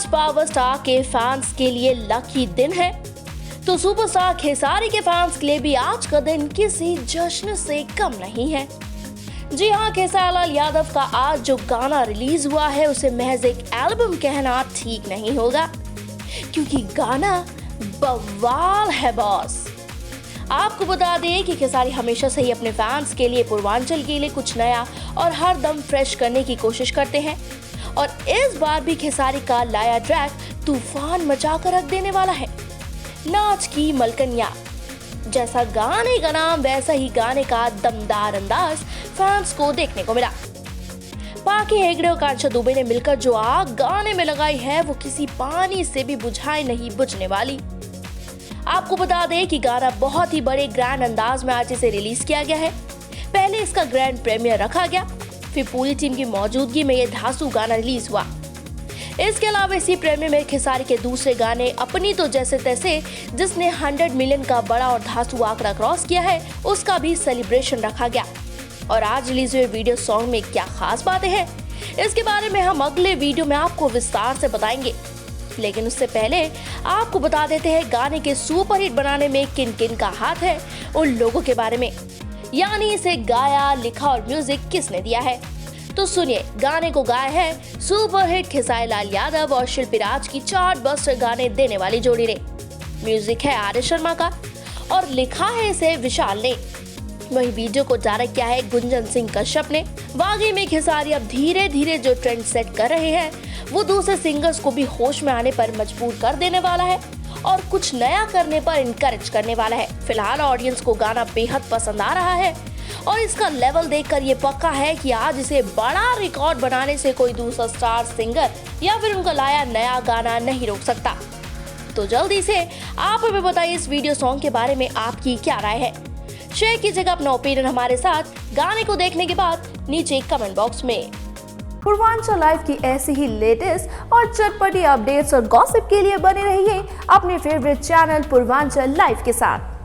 Power star के fans के लिए लकी दिन है, तो सुपरस्टार खेसारी के फैंस के लिए भी आज का दिन किसी जश्न से कम नहीं है। जी हाँ, खेसारी लाल यादव का आज जो गाना रिलीज हुआ है उसे महज एक एल्बम कहना ठीक नहीं होगा, क्योंकि गाना बवाल है बॉस। आपको बता दें कि खेसारी हमेशा से ही अपने फैंस के लिए पूर्वांचल के लिए कुछ नया और हर दम फ्रेश करने की कोशिश करते हैं, और इस बार भी खेसारी का लाया ट्रैक तूफान मचा कर रख देने वाला है। नाच की मलकनिया, जैसा गाने का नाम वैसा ही गाने का दमदार अंदाज फैंस को देखने को मिला। पाखी हेगड़े और कांचा दुबे ने मिलकर जो आग गाने में लगाई है वो किसी पानी से भी बुझाए नहीं बुझने वाली। आपको बता दें कि गाना बहुत ही बड़े ग्रैंड अंदाज में आज इसे रिलीज किया गया है। पहले इसका ग्रैंड प्रीमियर रखा गया, फिर पूरी टीम की मौजूदगी में यह धांसू गाना रिलीज हुआ। इसके अलावा इसी प्रीमियर में खेसारी के दूसरे गाने अपनी तो जैसे तैसे, जिसने 100 मिलियन का बड़ा और धांसू आंकड़ा क्रॉस किया है, उसका भी सेलिब्रेशन रखा गया। और आज रिलीज हुए वीडियो सॉन्ग में क्या खास बातें हैं, इसके बारे में हम अगले वीडियो में आपको विस्तार से बताएंगे। लेकिन उससे पहले आपको बता देते हैं गाने के सुपरहिट बनाने में किन किन का हाथ है, उन लोगों के बारे में, यानी इसे गाया, लिखा और म्यूजिक किसने दिया है। तो सुनिए, गाने को गाया है सुपरहिट खेसारी लाल यादव और शिल्पी राज की चार्ट बस्टर गाने देने वाली जोड़ी ने। म्यूजिक है आर एस शर्मा का और लिखा है इसे विशाल ने। वही वीडियो को डायरेक्ट किया है गुंजन सिंह कश्यप ने। वाकई में खेसारी अब धीरे धीरे जो ट्रेंड सेट कर रहे हैं वो दूसरे सिंगर्स को भी होश में आने पर मजबूर कर देने वाला है और कुछ नया करने पर इनकरेज करने वाला है। फिलहाल ऑडियंस को गाना बेहद पसंद आ रहा है और इसका लेवल देखकर ये पक्का है कि आज इसे बड़ा रिकॉर्ड बनाने से कोई दूसरा स्टार सिंगर या फिर उनका लाया नया गाना नहीं रोक सकता। तो जल्दी से आप हमें बताइए इस वीडियो सॉन्ग के बारे में आपकी क्या राय है। शेयर कीजिएगा अपना ओपिनियन हमारे साथ गाने को देखने के बाद नीचे कमेंट बॉक्स में। पूर्वांचल लाइव की ऐसी ही लेटेस्ट और चटपटी अपडेट्स और गॉसिप के लिए बने रहिए अपने फेवरेट चैनल पूर्वांचल लाइव के साथ।